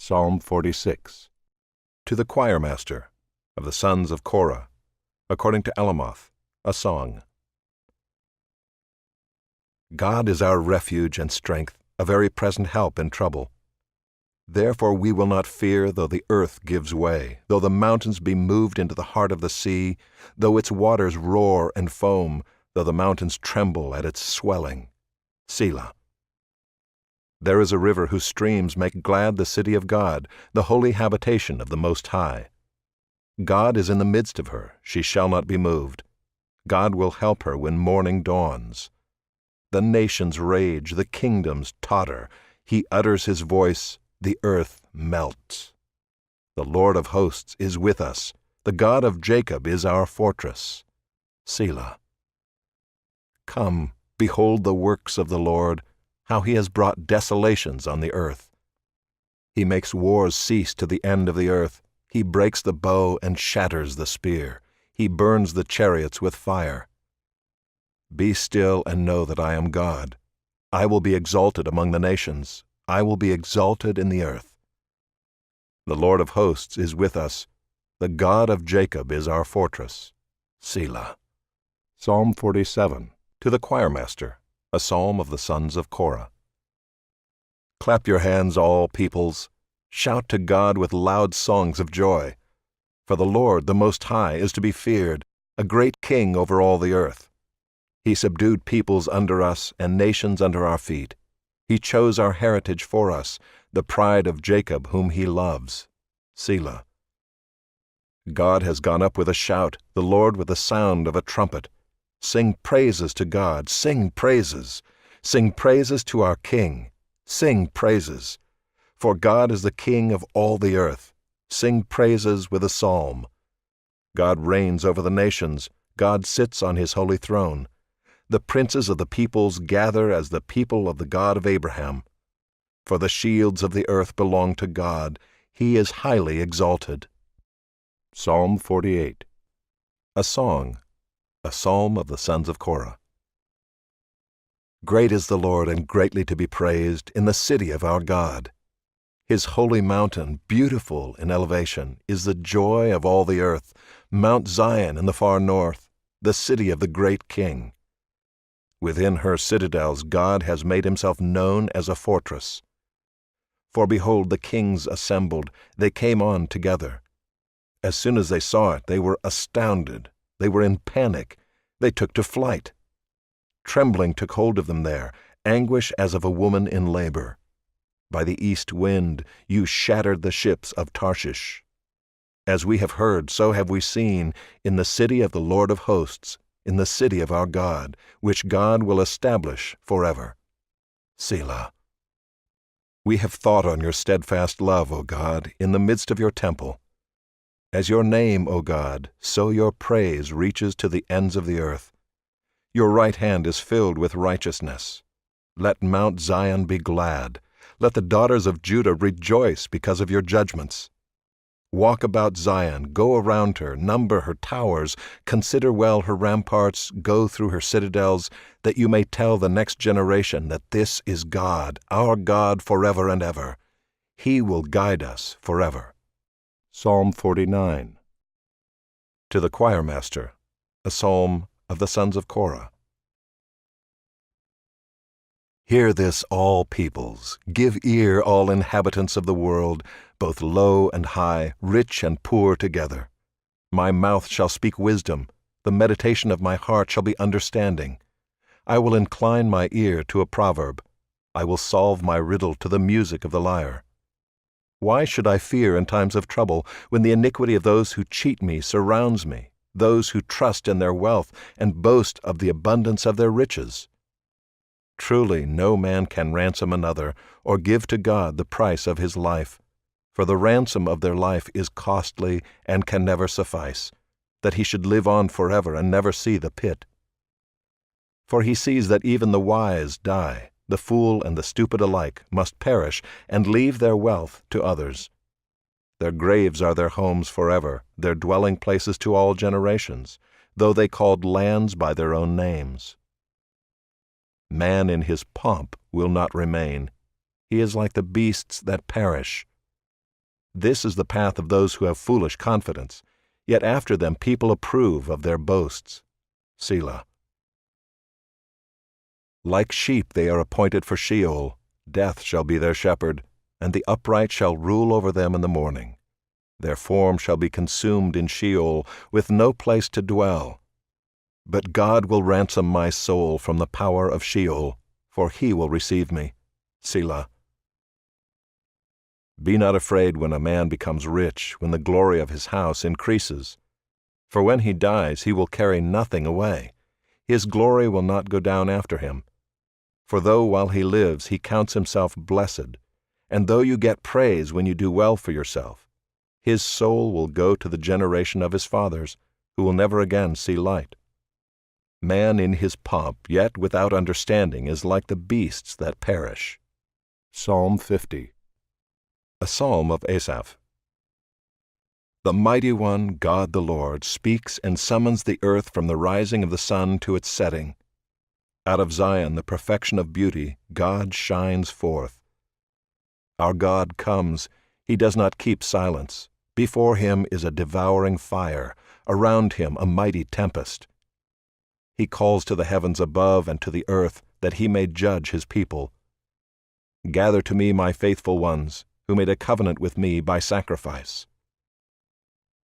Psalm 46. To the choirmaster of the sons of Korah, according to Elamoth, a song. God is our refuge and strength, a very present help in trouble. Therefore we will not fear, though the earth gives way, though the mountains be moved into the heart of the sea, though its waters roar and foam, though the mountains tremble at its swelling. Selah. There is a river whose streams make glad the city of God, the holy habitation of the Most High. God is in the midst of her, she shall not be moved. God will help her when morning dawns. The nations rage, the kingdoms totter. He utters his voice, the earth melts. The Lord of hosts is with us. The God of Jacob is our fortress. Selah. Come, behold the works of the Lord, how he has brought desolations on the earth. He makes wars cease to the end of the earth. He breaks the bow and shatters the spear. He burns the chariots with fire. Be still and know that I am God. I will be exalted among the nations. I will be exalted in the earth. The Lord of hosts is with us. The God of Jacob is our fortress. Selah. Psalm 47. To the choirmaster, a psalm of the sons of Korah. Clap your hands, all peoples. Shout to God with loud songs of joy. For the Lord, the Most High, is to be feared, a great king over all the earth. He subdued peoples under us and nations under our feet. He chose our heritage for us, the pride of Jacob whom he loves. Selah. God has gone up with a shout, the Lord with the sound of a trumpet. Sing praises to God, sing praises. Sing praises to our King, sing praises. For God is the King of all the earth. Sing praises with a psalm. God reigns over the nations. God sits on his holy throne. The princes of the peoples gather as the people of the God of Abraham. For the shields of the earth belong to God. He is highly exalted. Psalm 48. A song, a psalm of the sons of Korah. Great is the Lord and greatly to be praised in the city of our God. His holy mountain, beautiful in elevation, is the joy of all the earth, Mount Zion in the far north, the city of the great King. Within her citadels God has made himself known as a fortress. For behold, the kings assembled, they came on together. As soon as they saw it, they were astounded, they were in panic, they took to flight. Trembling took hold of them there, anguish as of a woman in labor. By the east wind you shattered the ships of Tarshish. As we have heard, so have we seen, in the city of the Lord of hosts, in the city of our God, which God will establish forever. Selah. We have thought on your steadfast love, O God, in the midst of your temple. As your name, O God, so your praise reaches to the ends of the earth. Your right hand is filled with righteousness. Let Mount Zion be glad. Let the daughters of Judah rejoice because of your judgments. Walk about Zion, go around her, number her towers, consider well her ramparts, go through her citadels, that you may tell the next generation that this is God, our God forever and ever. He will guide us forever. Psalm 49. To the choirmaster, a psalm of the sons of Korah. Hear this, all peoples. Give ear, all inhabitants of the world, both low and high, rich and poor together. My mouth shall speak wisdom. The meditation of my heart shall be understanding. I will incline my ear to a proverb. I will solve my riddle to the music of the lyre. Why should I fear in times of trouble, when the iniquity of those who cheat me surrounds me, those who trust in their wealth and boast of the abundance of their riches? Truly no man can ransom another, or give to God the price of his life. For the ransom of their life is costly and can never suffice, that he should live on forever and never see the pit. For he sees that even the wise die, the fool and the stupid alike must perish and leave their wealth to others. Their graves are their homes forever, their dwelling places to all generations, though they called lands by their own names. Man in his pomp will not remain. He is like the beasts that perish. This is the path of those who have foolish confidence, yet after them people approve of their boasts. Selah. Like sheep they are appointed for Sheol. Death shall be their shepherd, and the upright shall rule over them in the morning. Their form shall be consumed in Sheol, with no place to dwell. But God will ransom my soul from the power of Sheol, for he will receive me. Selah. Be not afraid when a man becomes rich, when the glory of his house increases. For when he dies, he will carry nothing away. His glory will not go down after him. For though while he lives he counts himself blessed, and though you get praise when you do well for yourself, his soul will go to the generation of his fathers, who will never again see light. Man in his pomp, yet without understanding, is like the beasts that perish. Psalm 50. A psalm of Asaph. The Mighty One, God the Lord, speaks and summons the earth from the rising of the sun to its setting. Out of Zion, the perfection of beauty, God shines forth. Our God comes, he does not keep silence. Before him is a devouring fire, around him a mighty tempest. He calls to the heavens above and to the earth, that he may judge his people. Gather to me my faithful ones, who made a covenant with me by sacrifice.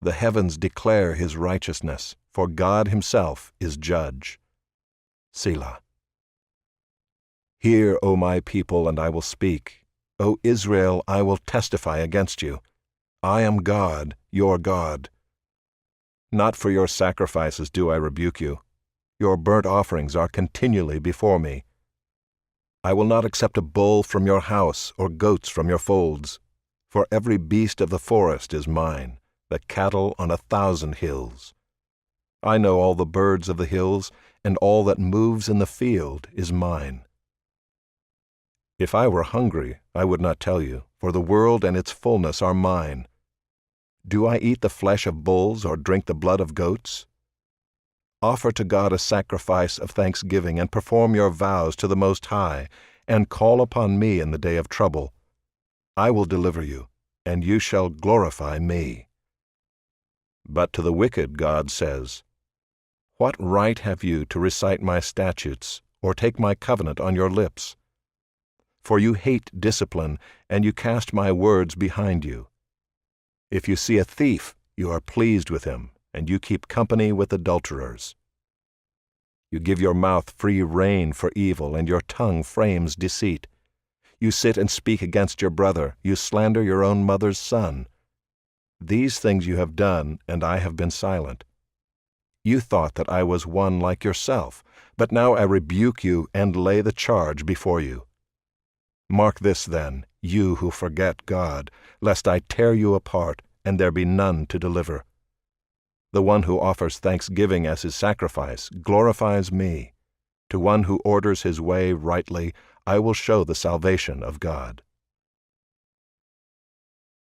The heavens declare his righteousness, for God himself is judge. Selah. Hear, O my people, and I will speak. O Israel, I will testify against you. I am God, your God. Not for your sacrifices do I rebuke you. Your burnt offerings are continually before me. I will not accept a bull from your house or goats from your folds, for every beast of the forest is mine, the cattle on 1,000 hills. I know all the birds of the hills, and all that moves in the field is mine. If I were hungry, I would not tell you, for the world and its fullness are mine. Do I eat the flesh of bulls or drink the blood of goats? Offer to God a sacrifice of thanksgiving and perform your vows to the Most High, and call upon me in the day of trouble. I will deliver you, and you shall glorify me. But to the wicked God says, What right have you to recite my statutes, or take my covenant on your lips? For you hate discipline, and you cast my words behind you. If you see a thief, you are pleased with him, and you keep company with adulterers. You give your mouth free rein for evil, and your tongue frames deceit. You sit and speak against your brother, you slander your own mother's son. These things you have done, and I have been silent. You thought that I was one like yourself, but now I rebuke you and lay the charge before you. Mark this then, you who forget God, lest I tear you apart, and there be none to deliver. The one who offers thanksgiving as his sacrifice glorifies me. To one who orders his way rightly, I will show the salvation of God.